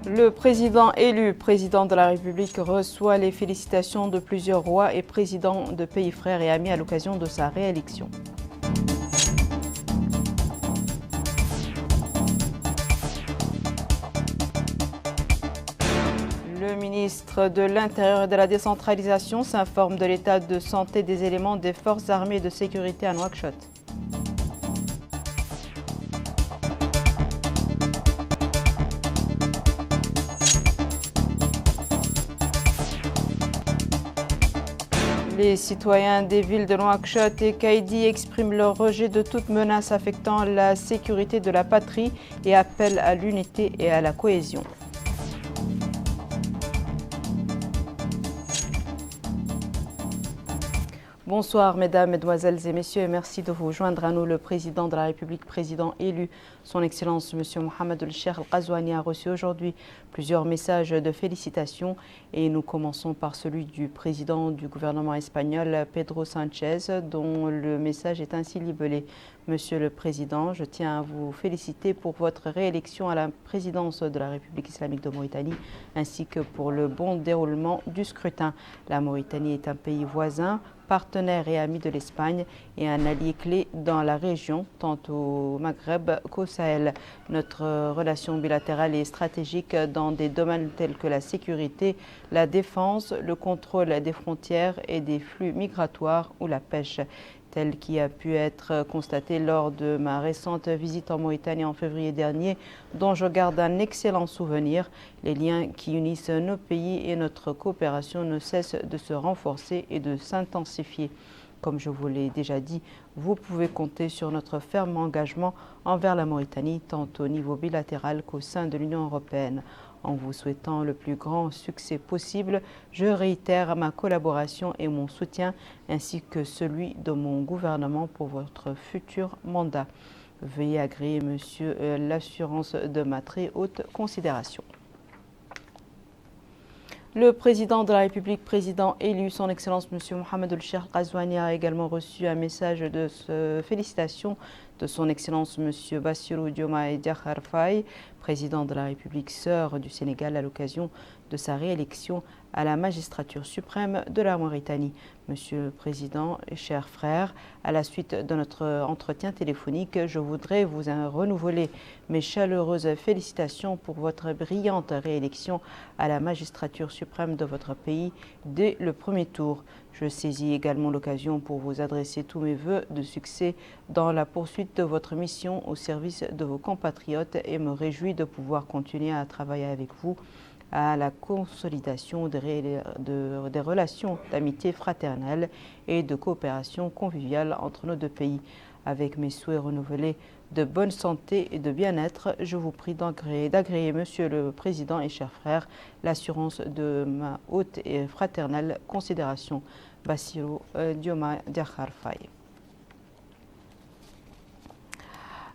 Le président élu, président de la République, reçoit les félicitations de plusieurs rois et présidents de pays frères et amis à l'occasion de sa réélection. Le ministre de l'Intérieur et de la décentralisation s'informe de l'état de santé des éléments des forces armées et de sécurité à Nouakchott. Les citoyens des villes de Nouakchott et Kaïdi expriment leur rejet de toute menace affectant la sécurité de la patrie et appellent à l'unité et à la cohésion. Bonsoir mesdames, mesdemoiselles et messieurs et merci de vous joindre à nous. Le président de la République, président élu, son Excellence M. Mohamed El-Cheikh Al-Ghazouani a reçu aujourd'hui plusieurs messages de félicitations et nous commençons par celui du président du gouvernement espagnol, Pedro Sanchez, dont le message est ainsi libellé. Monsieur le Président, je tiens à vous féliciter pour votre réélection à la présidence de la République islamique de Mauritanie ainsi que pour le bon déroulement du scrutin. La Mauritanie est un pays voisin, partenaire et ami de l'Espagne et un allié clé dans la région, tant au Maghreb qu'au Sahel. Notre relation bilatérale est stratégique dans des domaines tels que la sécurité, la défense, le contrôle des frontières et des flux migratoires ou la pêche. Tel qui a pu être constaté lors de ma récente visite en Mauritanie en février dernier, dont je garde un excellent souvenir. Les liens qui unissent nos pays et notre coopération ne cessent de se renforcer et de s'intensifier. Comme je vous l'ai déjà dit, vous pouvez compter sur notre ferme engagement envers la Mauritanie, tant au niveau bilatéral qu'au sein de l'Union européenne. En vous souhaitant le plus grand succès possible, je réitère ma collaboration et mon soutien, ainsi que celui de mon gouvernement pour votre futur mandat. Veuillez agréer, monsieur, l'assurance de ma très haute considération. Le président de la République, président élu, son Excellence M. Mohamed El-Cheikh Al-Ghazouani a également reçu un message de félicitations de son Excellence M. Bassirou Diomaye Diakhar Faye, président de la République sœur du Sénégal à l'occasion de sa réélection à la magistrature suprême de la Mauritanie. Monsieur le Président et chers frères, à la suite de notre entretien téléphonique, je voudrais vous renouveler mes chaleureuses félicitations pour votre brillante réélection à la magistrature suprême de votre pays dès le premier tour. Je saisis également l'occasion pour vous adresser tous mes vœux de succès dans la poursuite de votre mission au service de vos compatriotes et me réjouis de pouvoir continuer à travailler avec vous à la consolidation des relations d'amitié fraternelle et de coopération conviviale entre nos deux pays. Avec mes souhaits renouvelés de bonne santé et de bien-être, je vous prie d'agréer, Monsieur le Président et chers frères, l'assurance de ma haute et fraternelle considération. Bassirou Diomaye Diakhar Faye.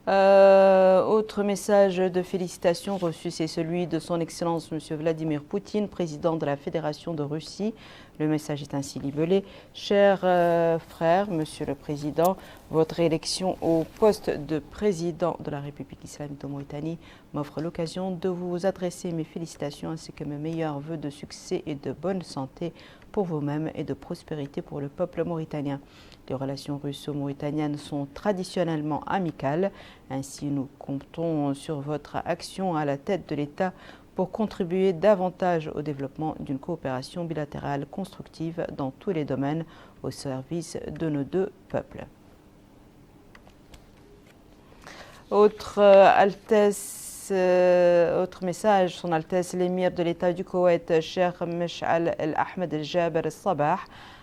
Autre message de félicitations reçu, c'est celui de son Excellence M. Vladimir Poutine, président de la Fédération de Russie. Le message est ainsi libellé. Chers frères, Monsieur le Président, votre élection au poste de président de la République islamique de Mauritanie m'offre l'occasion de vous adresser mes félicitations ainsi que mes meilleurs vœux de succès et de bonne santé pour vous-même et de prospérité pour le peuple mauritanien. Les relations russo-mauritaniennes sont traditionnellement amicales. Ainsi, nous comptons sur votre action à la tête de l'État pour contribuer davantage au développement d'une coopération bilatérale constructive dans tous les domaines au service de nos deux peuples. Autre message, son Altesse l'émir de l'État du Koweït, Cheikh Mesh'al El-Ahmed El-Jaber El-Sabah,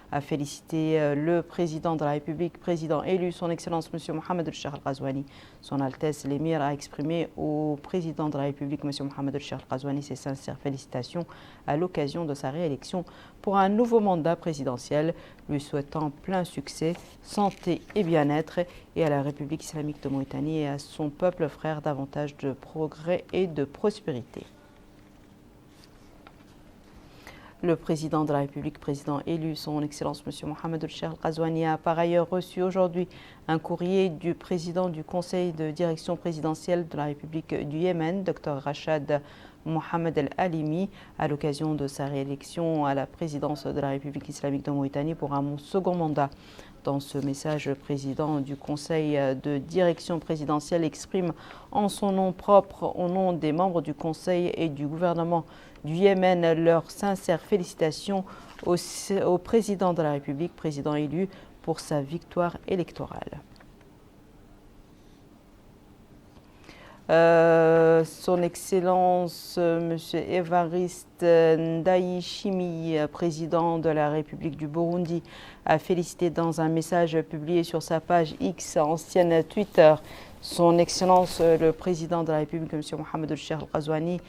a félicité le président de la République, président élu, son Excellence M. Mohamed El-Cheikh Al-Ghazouani. Son Altesse l'émir a exprimé au président de la République, M. Mohamed El-Cheikh Al-Ghazouani, ses sincères félicitations à l'occasion de sa réélection pour un nouveau mandat présidentiel, lui souhaitant plein succès, santé et bien-être, et à la République islamique de Mauritanie et à son peuple frère davantage de progrès et de prospérité. Le président de la République, président élu, son Excellence M. Mohamed El-Cheikh Al-Ghazouani, a par ailleurs reçu aujourd'hui un courrier du président du Conseil de direction présidentielle de la République du Yémen, Dr Rachad Mohamed El-Halimi, à l'occasion de sa réélection à la présidence de la République islamique de Mauritanie pour un second mandat. Dans ce message, le président du Conseil de direction présidentielle exprime en son nom propre, au nom des membres du Conseil et du gouvernement du Yémen, leurs sincères félicitations au président de la République, président élu, pour sa victoire électorale. Son Excellence M. Évariste Ndayishimiye, président de la République du Burundi, a félicité dans un message publié sur sa page X, ancienne Twitter, son Excellence le président de la République, M. Mohamed El-Cheikh Al-Ghazouani,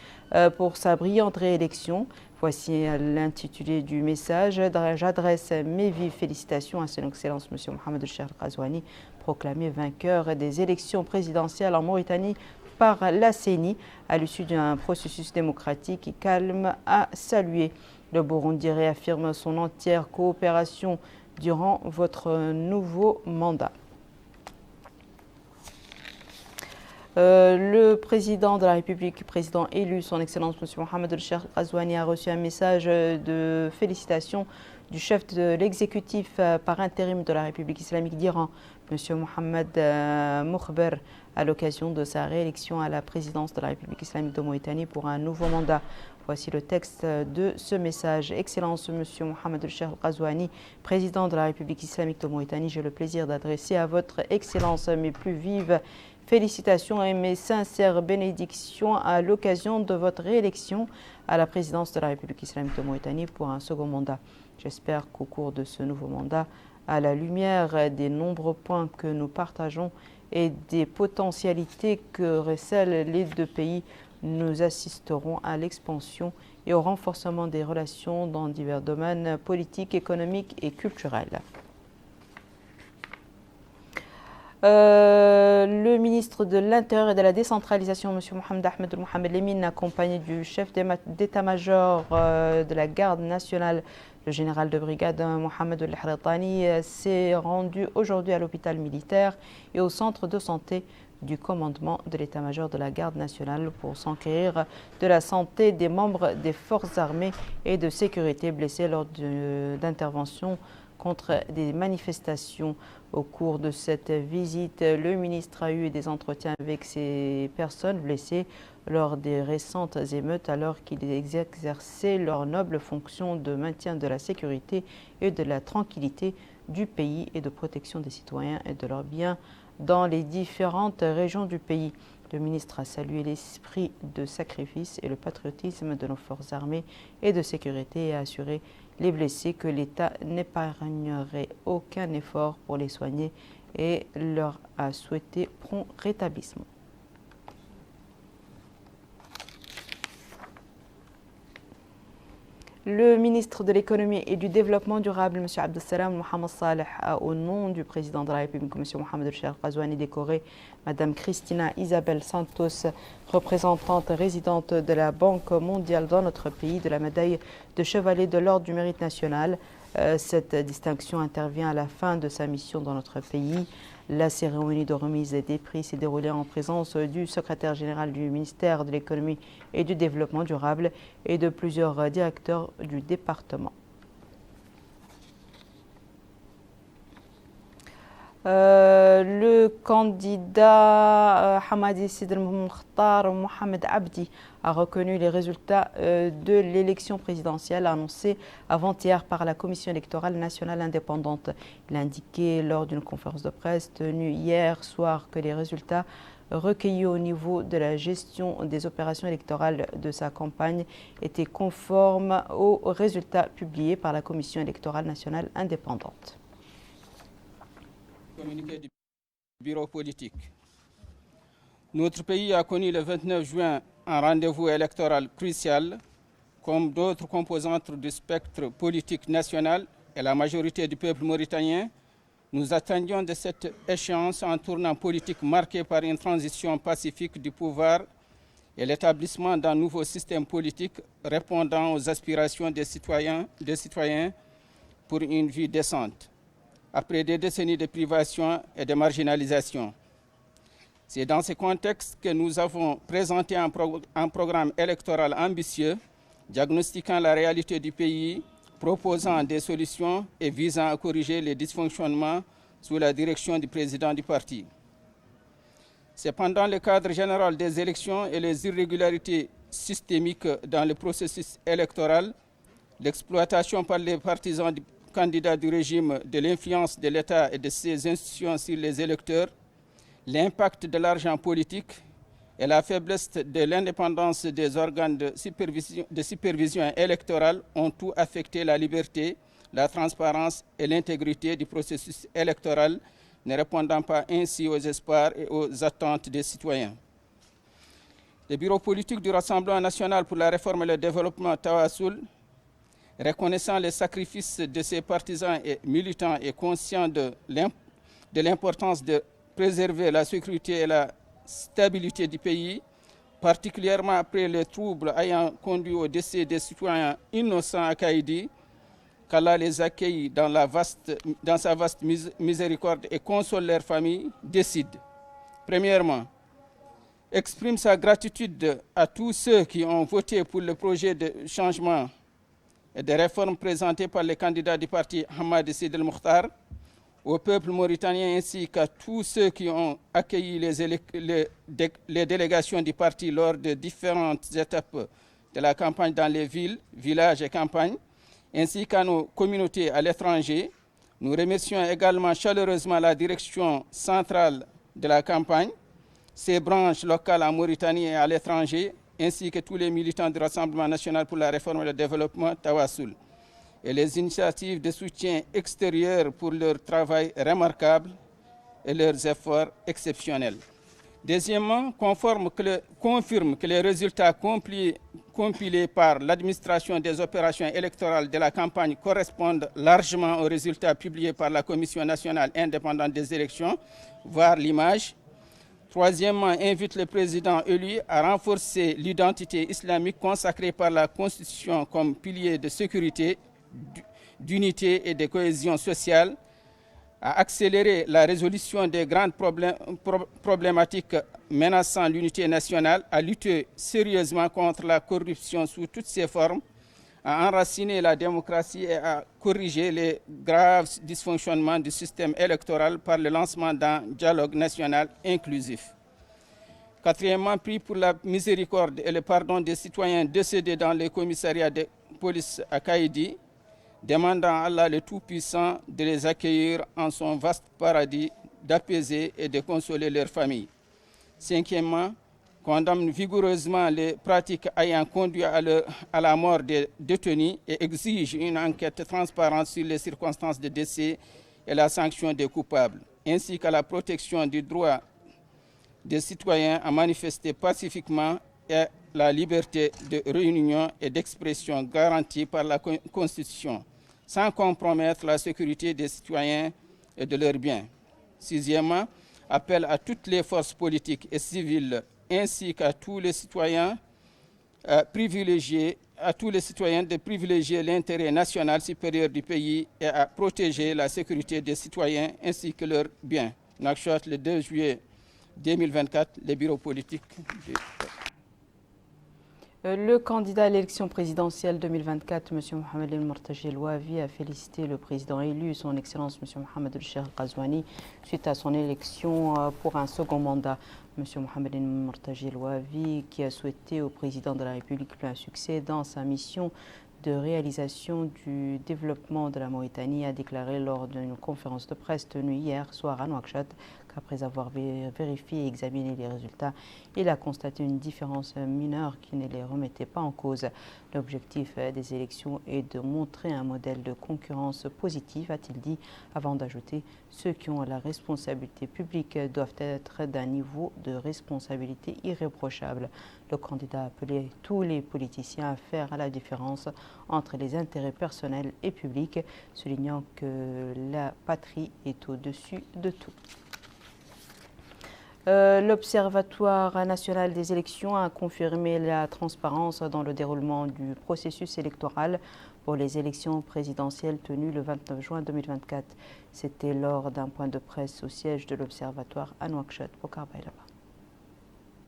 pour sa brillante réélection. Voici l'intitulé du message. J'adresse mes vives félicitations à son Excellence M. Mohamed El-Cheikh Al-Ghazouani, proclamé vainqueur des élections présidentielles en Mauritanie par la CENI à l'issue d'un processus démocratique et calme, à saluer. Le Burundi réaffirme son entière coopération durant votre nouveau mandat. Le président de la République, président élu, son Excellence M. Mohamed El-Cheikh Al-Ghazouani, a reçu un message de félicitations du chef de l'exécutif par intérim de la République islamique d'Iran, M. Mohamed Mokhber, à l'occasion de sa réélection à la présidence de la République islamique de Mauritanie pour un nouveau mandat. Voici le texte de ce message. Excellence M. Mohamed El-Cheikh Al-Ghazouani, président de la République islamique de Mauritanie, j'ai le plaisir d'adresser à votre Excellence mes plus vives félicitations et mes sincères bénédictions à l'occasion de votre réélection à la présidence de la République islamique de Mauritanie pour un second mandat. J'espère qu'au cours de ce nouveau mandat, à la lumière des nombreux points que nous partageons et des potentialités que recèlent les deux pays, nous assisterons à l'expansion et au renforcement des relations dans divers domaines politiques, économiques et culturels. Le ministre de l'Intérieur et de la décentralisation, M. Mohamed Ahmed Mohamed Lemine, accompagné du chef d'état-major de la garde nationale, le général de brigade Mohamed El-Haritani, s'est rendu aujourd'hui à l'hôpital militaire et au centre de santé du commandement de l'état-major de la garde nationale pour s'enquérir de la santé des membres des forces armées et de sécurité blessés lors d'interventions contre des manifestations. Au cours de cette visite, le ministre a eu des entretiens avec ces personnes blessées lors des récentes émeutes alors qu'ils exerçaient leur noble fonction de maintien de la sécurité et de la tranquillité du pays et de protection des citoyens et de leurs biens dans les différentes régions du pays. Le ministre a salué l'esprit de sacrifice et le patriotisme de nos forces armées et de sécurité et a assuré les blessés que l'État n'épargnerait aucun effort pour les soigner et leur a souhaité prompt rétablissement. Le ministre de l'économie et du développement durable, M. Abdessalam Mohamed Saleh, a au nom du président de la République, M. Mohamed El-Cheikh Al-Ghazouani, décoré Mme Cristina Isabel Santos, représentante résidente de la Banque mondiale dans notre pays, de la médaille de chevalier de l'Ordre du mérite national. Cette distinction intervient à la fin de sa mission dans notre pays. La cérémonie de remise des prix s'est déroulée en présence du secrétaire général du ministère de l'économie et du développement durable et de plusieurs directeurs du département. Le candidat Hamadi Sidr Mokhtar Mohamed Abdi a reconnu les résultats de l'élection présidentielle annoncée avant-hier par la Commission électorale nationale indépendante. Il a indiqué lors d'une conférence de presse tenue hier soir que les résultats recueillis au niveau de la gestion des opérations électorales de sa campagne étaient conformes aux résultats publiés par la Commission électorale nationale indépendante. Communiqué du bureau politique. Notre pays a connu le 29 juin un rendez-vous électoral crucial. Comme d'autres composantes du spectre politique national et la majorité du peuple mauritanien, nous attendions de cette échéance un tournant politique marqué par une transition pacifique du pouvoir et l'établissement d'un nouveau système politique répondant aux aspirations des citoyens pour une vie décente, après des décennies de privation et de marginalisation. C'est dans ce contexte que nous avons présenté un programme électoral ambitieux, diagnostiquant la réalité du pays, proposant des solutions et visant à corriger les dysfonctionnements sous la direction du président du parti. C'est pendant le cadre général des élections et les irrégularités systémiques dans le processus électoral, l'exploitation par les partisans du candidat du régime de l'influence de l'État et de ses institutions sur les électeurs, l'impact de l'argent politique et la faiblesse de l'indépendance des organes de supervision électorale ont tout affecté la liberté, la transparence et l'intégrité du processus électoral, ne répondant pas ainsi aux espoirs et aux attentes des citoyens. Le bureau politique du Rassemblement national pour la réforme et le développement Tawassoul, reconnaissant les sacrifices de ses partisans et militants et conscient de l'importance de préserver la sécurité et la stabilité du pays, particulièrement après les troubles ayant conduit au décès des citoyens innocents à Kaïdi, qu'Allah les accueille dans sa vaste miséricorde et console leurs familles, décide. Premièrement, exprime sa gratitude à tous ceux qui ont voté pour le projet de changement et de réformes présenté par les candidats du parti Hamad Sid El-Mukhtar, au peuple mauritanien ainsi qu'à tous ceux qui ont accueilli les délégations du parti lors de différentes étapes de la campagne dans les villes, villages et campagnes, ainsi qu'à nos communautés à l'étranger. Nous remercions également chaleureusement la direction centrale de la campagne, ses branches locales en Mauritanie et à l'étranger, ainsi que tous les militants du Rassemblement national pour la réforme et le développement Tawassoul, et les initiatives de soutien extérieur pour leur travail remarquable et leurs efforts exceptionnels. Deuxièmement, confirme que les résultats compilés par l'administration des opérations électorales de la campagne correspondent largement aux résultats publiés par la Commission nationale indépendante des élections, voire l'image. Troisièmement, invite le président élu à renforcer l'identité islamique consacrée par la Constitution comme pilier de sécurité, d'unité et de cohésion sociale, à accélérer la résolution des grandes problématiques menaçant l'unité nationale, à lutter sérieusement contre la corruption sous toutes ses formes, à enraciner la démocratie et à corriger les graves dysfonctionnements du système électoral par le lancement d'un dialogue national inclusif. Quatrièmement, prie pour la miséricorde et le pardon des citoyens décédés dans les commissariats de police à Kaïdi, demandant à Allah le Tout-Puissant de les accueillir en son vaste paradis, d'apaiser et de consoler leurs familles. Cinquièmement, condamne vigoureusement les pratiques ayant conduit à la mort des détenus et exige une enquête transparente sur les circonstances de décès et la sanction des coupables, ainsi qu'à la protection du droit des citoyens à manifester pacifiquement et la liberté de réunion et d'expression garantie par la Constitution, sans compromettre la sécurité des citoyens et de leurs biens. Sixièmement, appelle à toutes les forces politiques et civiles ainsi qu'à tous les citoyens de privilégier l'intérêt national supérieur du pays et à protéger la sécurité des citoyens ainsi que leurs biens. Nouakchott, le 2 juillet 2024, les bureaux politiques. Le candidat à l'élection présidentielle 2024, M. Mohamed El-Mortaji El-Ouavi, a félicité le président élu, son Excellence M. Mohamed El-Cheikh El-Ghazouani, suite à son élection pour un second mandat. M. Mohamed El-Mortaji El-Ouavi, qui a souhaité au président de la République plein succès dans sa mission de réalisation du développement de la Mauritanie, a déclaré lors d'une conférence de presse tenue hier soir à Nouakchott qu'après avoir vérifié et examiné les résultats, il a constaté une différence mineure qui ne les remettait pas en cause. L'objectif des élections est de montrer un modèle de concurrence positive, a-t-il dit, avant d'ajouter « Ceux qui ont la responsabilité publique doivent être d'un niveau de responsabilité irréprochable ». Le candidat a appelé tous les politiciens à faire la différence entre les intérêts personnels et publics, soulignant que la patrie est au-dessus de tout. L'Observatoire national des élections a confirmé la transparence dans le déroulement du processus électoral pour les élections présidentielles tenues le 29 juin 2024. C'était lors d'un point de presse au siège de l'Observatoire à Nouakchott, Bokar Baylaba.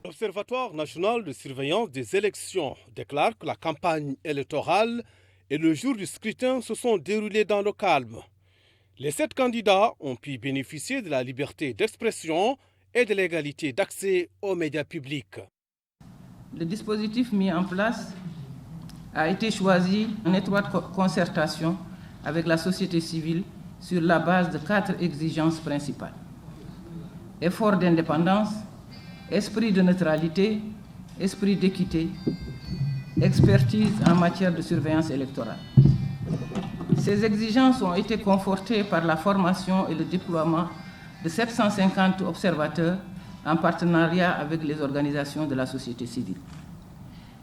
L'Observatoire national de surveillance des élections déclare que la campagne électorale et le jour du scrutin se sont déroulés dans le calme. Les 7 candidats ont pu bénéficier de la liberté d'expression et de l'égalité d'accès aux médias publics. Le dispositif mis en place a été choisi en étroite concertation avec la société civile sur la base de 4 exigences principales. Effort d'indépendance, esprit de neutralité, esprit d'équité, expertise en matière de surveillance électorale. Ces exigences ont été confortées par la formation et le déploiement de 750 observateurs en partenariat avec les organisations de la société civile.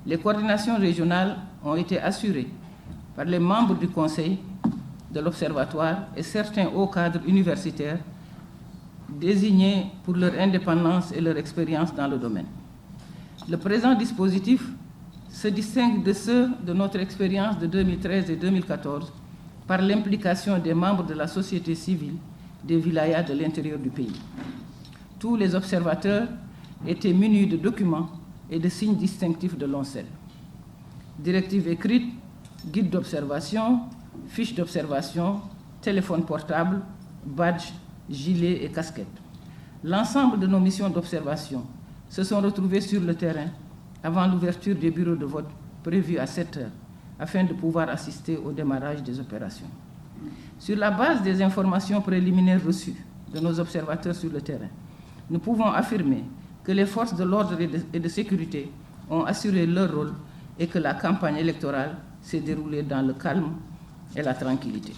Les coordinations régionales ont été assurées par les membres du Conseil de l'Observatoire et certains hauts cadres universitaires désignés pour leur indépendance et leur expérience dans le domaine. Le présent dispositif se distingue de ceux de notre expérience de 2013 et 2014 par l'implication des membres de la société civile des wilayas de l'intérieur du pays. Tous les observateurs étaient munis de documents et de signes distinctifs de l'ONCEL. Directives écrites, guides d'observation, fiches d'observation, téléphones portables, badges, gilets et casquettes. L'ensemble de nos missions d'observation se sont retrouvées sur le terrain avant l'ouverture des bureaux de vote prévus à 7 heures afin de pouvoir assister au démarrage des opérations. Sur la base des informations préliminaires reçues de nos observateurs sur le terrain, nous pouvons affirmer que les forces de l'ordre et de sécurité ont assuré leur rôle et que la campagne électorale s'est déroulée dans le calme et la tranquillité.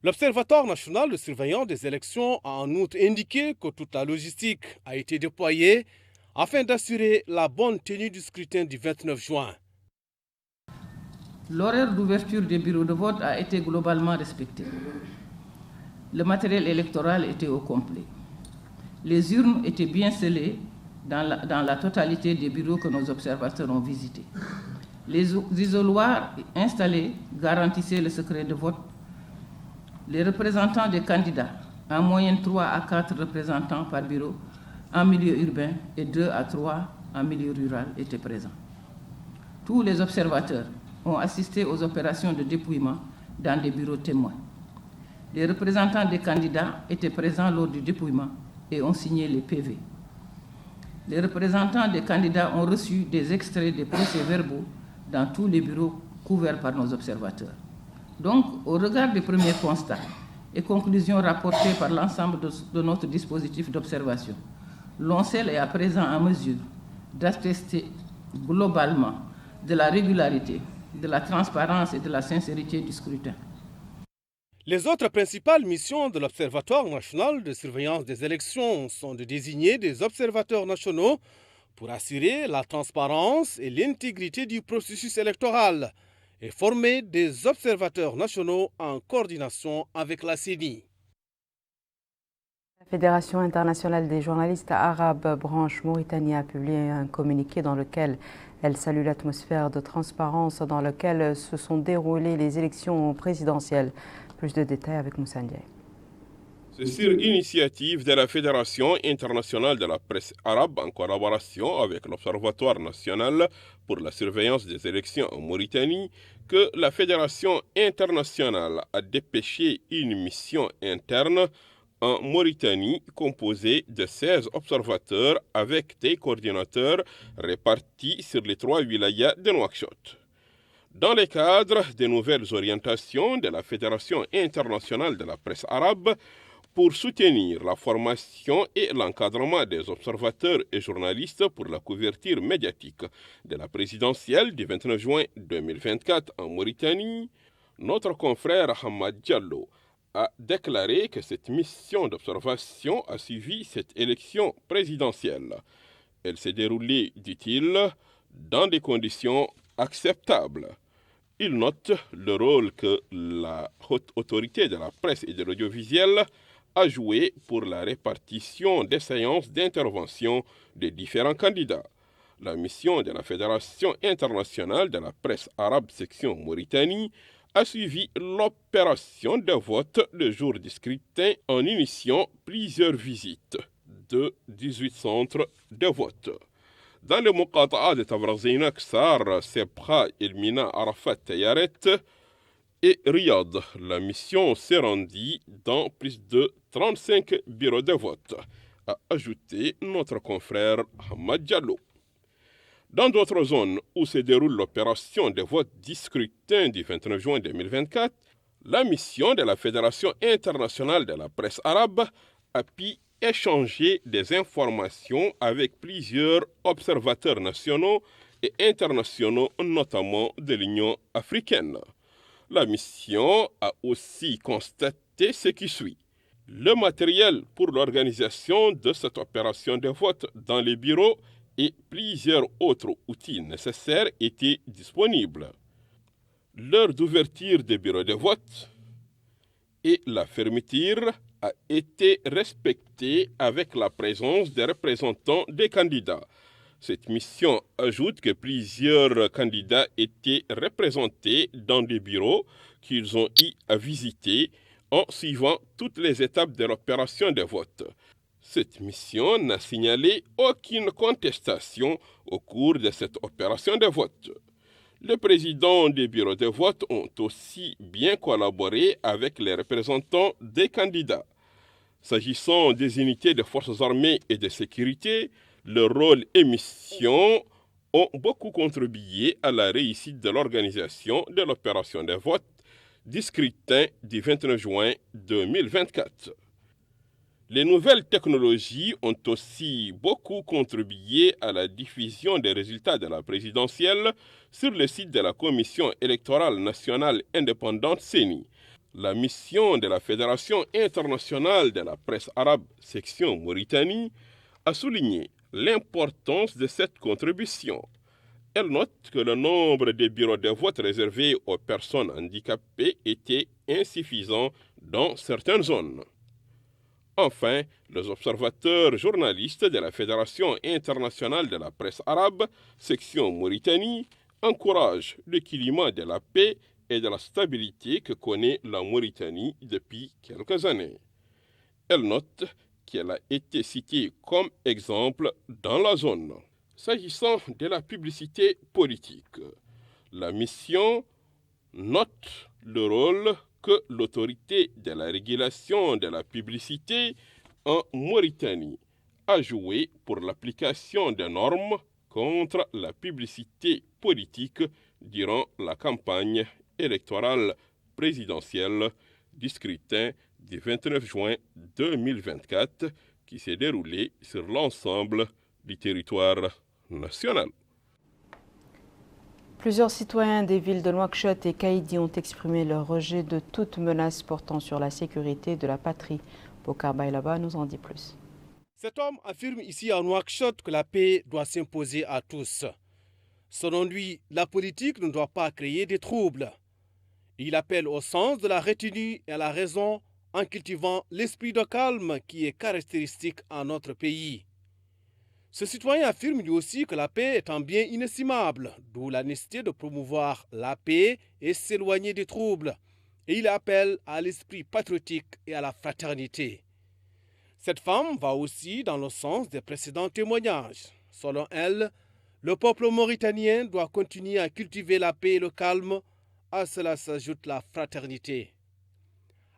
L'Observatoire national de surveillance des élections a en outre indiqué que toute la logistique a été déployée afin d'assurer la bonne tenue du scrutin du 29 juin. L'horaire d'ouverture des bureaux de vote a été globalement respecté. Le matériel électoral était au complet. Les urnes étaient bien scellées dans la totalité des bureaux que nos observateurs ont visités. Les isoloirs installés garantissaient le secret de vote. Les représentants des candidats, en moyenne 3 à 4 représentants par bureau en milieu urbain et 2 à 3 en milieu rural, étaient présents. Tous les observateurs ont assisté aux opérations de dépouillement dans des bureaux témoins. Les représentants des candidats étaient présents lors du dépouillement et ont signé les PV. Les représentants des candidats ont reçu des extraits des procès-verbaux dans tous les bureaux couverts par nos observateurs. Donc, au regard des premiers constats et conclusions rapportées par l'ensemble de notre dispositif d'observation, l'ONCEL est à présent en mesure d'attester globalement de la régularité, de la transparence et de la sincérité du scrutin. Les autres principales missions de l'Observatoire national de surveillance des élections sont de désigner des observateurs nationaux pour assurer la transparence et l'intégrité du processus électoral et former des observateurs nationaux en coordination avec la CENI. La Fédération internationale des journalistes arabes branche Mauritanie a publié un communiqué dans lequel elle salue l'atmosphère de transparence dans laquelle se sont déroulées les élections présidentielles. Plus de détails avec Moussa Ndiaye. C'est sur initiative de la Fédération internationale de la presse arabe en collaboration avec l'Observatoire national pour la surveillance des élections en Mauritanie que la Fédération internationale a dépêché une mission interne en Mauritanie composée de 16 observateurs avec des coordinateurs répartis sur les 3 wilayas de Nouakchott. Dans le cadre des nouvelles orientations de la Fédération internationale de la presse arabe pour soutenir la formation et l'encadrement des observateurs et journalistes pour la couverture médiatique de la présidentielle du 29 juin 2024 en Mauritanie, notre confrère Hamad Diallo a déclaré que cette mission d'observation a suivi cette élection présidentielle. Elle s'est déroulée, dit-il, dans des conditions acceptables. Il note le rôle que la haute autorité de la presse et de l'audiovisuel a joué pour la répartition des séances d'intervention des différents candidats. La mission de la Fédération internationale de la presse arabe section Mauritanie a suivi l'opération de vote le jour du scrutin en initiant plusieurs visites de 18 centres de vote. Dans le Muqata'a de Tavrazina, Ksar, Sebra, Elmina, Arafat, Tayaret et Riyad, la mission s'est rendue dans plus de 35 bureaux de vote, a ajouté notre confrère Hamad Diallo. Dans d'autres zones où se déroule l'opération de vote du scrutin du 29 juin 2024, la mission de la Fédération internationale de la presse arabe a pu échanger des informations avec plusieurs observateurs nationaux et internationaux, notamment de l'Union africaine. La mission a aussi constaté ce qui suit. Le matériel pour l'organisation de cette opération de vote dans les bureaux et plusieurs autres outils nécessaires étaient disponibles. L'heure d'ouverture des bureaux de vote et la fermeture a été respectée avec la présence des représentants des candidats. Cette mission ajoute que plusieurs candidats étaient représentés dans des bureaux qu'ils ont eu à visiter en suivant toutes les étapes de l'opération de vote. Cette mission n'a signalé aucune contestation au cours de cette opération de vote. Les présidents des bureaux de vote ont aussi bien collaboré avec les représentants des candidats. S'agissant des unités des forces armées et de sécurité, leur rôle et mission ont beaucoup contribué à la réussite de l'organisation de l'opération de vote du scrutin du 29 juin 2024. Les nouvelles technologies ont aussi beaucoup contribué à la diffusion des résultats de la présidentielle sur le site de la Commission électorale nationale indépendante CENI. La mission de la Fédération internationale de la presse arabe section Mauritanie a souligné l'importance de cette contribution. Elle note que le nombre de bureaux de vote réservés aux personnes handicapées était insuffisant dans certaines zones. Enfin, les observateurs journalistes de la Fédération internationale de la presse arabe, section Mauritanie, encouragent le climat de la paix et de la stabilité que connaît la Mauritanie depuis quelques années. Elle note qu'elle a été citée comme exemple dans la zone. S'agissant de la publicité politique, la mission note le rôle que l'autorité de la régulation de la publicité en Mauritanie a joué pour l'application des normes contre la publicité politique durant la campagne électorale présidentielle du scrutin du 29 juin 2024 qui s'est déroulé sur l'ensemble du territoire national. Plusieurs citoyens des villes de Nouakchott et Kaïdi ont exprimé leur rejet de toute menace portant sur la sécurité de la patrie. Bokar Baylaba nous en dit plus. Cet homme affirme ici à Nouakchott que la paix doit s'imposer à tous. Selon lui, la politique ne doit pas créer des troubles. Il appelle au sens de la retenue et à la raison en cultivant l'esprit de calme qui est caractéristique à notre pays. Ce citoyen affirme lui aussi que la paix est un bien inestimable, d'où la nécessité de promouvoir la paix et s'éloigner des troubles. Et il appelle à l'esprit patriotique et à la fraternité. Cette femme va aussi dans le sens des précédents témoignages. Selon elle, le peuple mauritanien doit continuer à cultiver la paix et le calme. À cela s'ajoute la fraternité.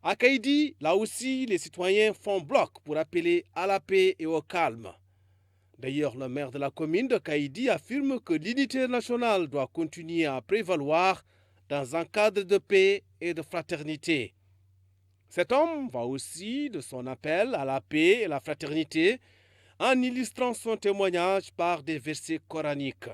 À Kaïdi, là aussi, les citoyens font bloc pour appeler à la paix et au calme. D'ailleurs, le maire de la commune de Kaïdi affirme que l'unité nationale doit continuer à prévaloir dans un cadre de paix et de fraternité. Cet homme va aussi de son appel à la paix et la fraternité en illustrant son témoignage par des versets coraniques.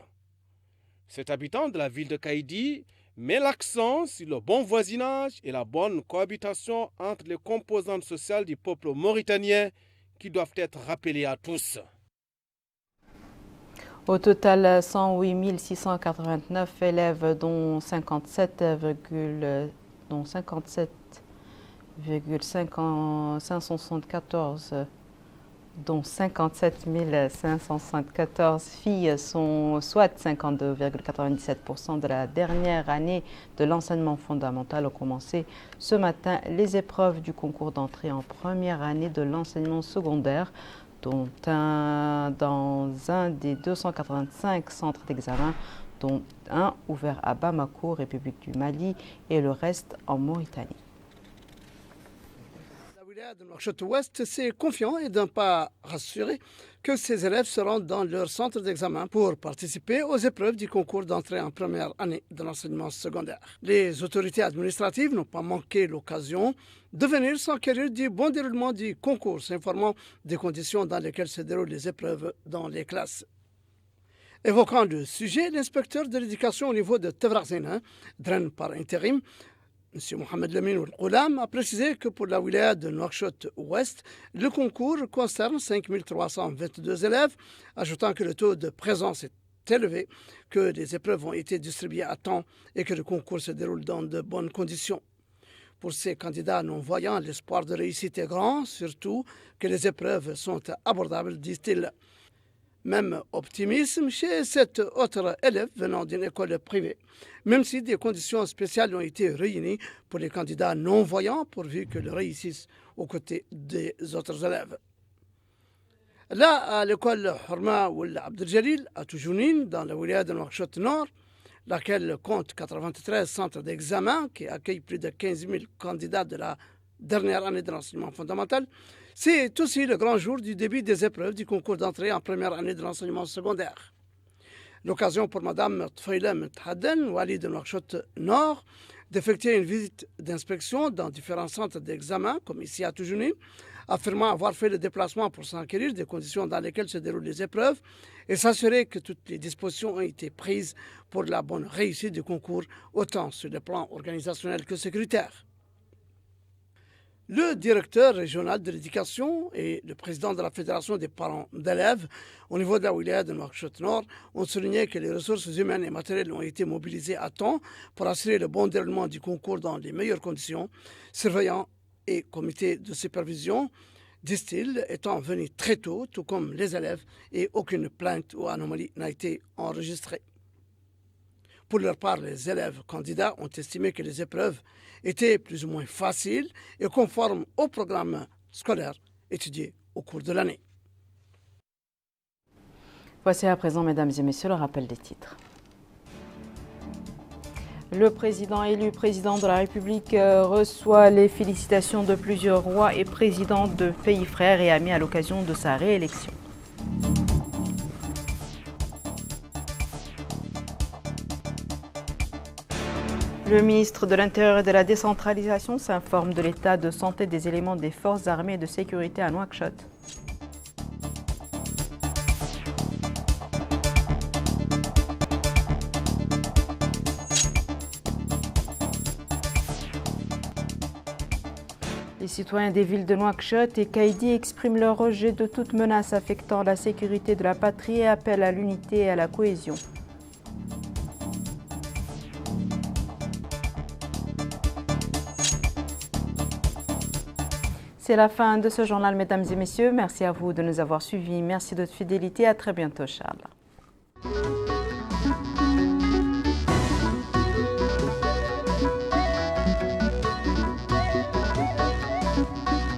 Cet habitant de la ville de Kaïdi met l'accent sur le bon voisinage et la bonne cohabitation entre les composantes sociales du peuple mauritanien qui doivent être rappelées à tous. Au total, 108 689 élèves, dont 57 574, dont 57 574 filles, sont soit 52,97% de la dernière année de l'enseignement fondamental, ont commencé ce matin les épreuves du concours d'entrée en première année de l'enseignement secondaire, dans un des 285 centres d'examen, dont un ouvert à Bamako, République du Mali, et le reste en Mauritanie. De Nouakchott-Ouest, c'est confiant et d'un pas rassuré que ces élèves se rendent dans leur centre d'examen pour participer aux épreuves du concours d'entrée en première année de l'enseignement secondaire. Les autorités administratives n'ont pas manqué l'occasion de venir s'enquérir du bon déroulement du concours, s'informant des conditions dans lesquelles se déroulent les épreuves dans les classes. Évoquant le sujet, l'inspecteur de l'éducation au niveau de Tevraghzena, draine par intérim, M. Mohamed Lamine Oulam, a précisé que pour la wilaya de Nouakchott-Ouest, le concours concerne 5 322 élèves, ajoutant que le taux de présence est élevé, que les épreuves ont été distribuées à temps et que le concours se déroule dans de bonnes conditions. Pour ces candidats non-voyants, l'espoir de réussite est grand, surtout que les épreuves sont abordables, disent-ils. Même optimisme chez cet autre élève venant d'une école privée, même si des conditions spéciales ont été réunies pour les candidats non-voyants pourvu qu'ils réussissent aux côtés des autres élèves. Là, à l'école Hurma Oul Abdeljalil à Toujounine, dans la wilaya de Nouakchott-Nord, laquelle compte 93 centres d'examen qui accueillent plus de 15 000 candidats de la dernière année de l'enseignement fondamental, c'est aussi le grand jour du début des épreuves du concours d'entrée en première année de l'enseignement secondaire. L'occasion pour Mme Tfaïla Mthaden, wali de Nouakchott-Nord, d'effectuer une visite d'inspection dans différents centres d'examen, comme ici à Toujounine, affirmant avoir fait le déplacement pour s'enquérir des conditions dans lesquelles se déroulent les épreuves et s'assurer que toutes les dispositions ont été prises pour la bonne réussite du concours, autant sur le plan organisationnel que sécuritaire. Le directeur régional de l'éducation et le président de la Fédération des parents d'élèves au niveau de la wilaya de Nouakchott-Nord ont souligné que les ressources humaines et matérielles ont été mobilisées à temps pour assurer le bon déroulement du concours dans les meilleures conditions, surveillants et comités de supervision, disent-ils, étant venus très tôt, tout comme les élèves, et aucune plainte ou anomalie n'a été enregistrée. Pour leur part, les élèves candidats ont estimé que les épreuves étaient plus ou moins faciles et conformes au programme scolaire étudié au cours de l'année. Voici à présent, mesdames et messieurs, le rappel des titres. Le président élu président de la République reçoit les félicitations de plusieurs rois et présidents de pays frères et amis à l'occasion de sa réélection. Le ministre de l'Intérieur et de la Décentralisation s'informe de l'état de santé des éléments des forces armées et de sécurité à Nouakchott. Les citoyens des villes de Nouakchott et Kaïdi expriment leur rejet de toute menace affectant la sécurité de la patrie et appellent à l'unité et à la cohésion. C'est la fin de ce journal, mesdames et messieurs. Merci à vous de nous avoir suivis. Merci de votre fidélité. À très bientôt, Inch'Allah.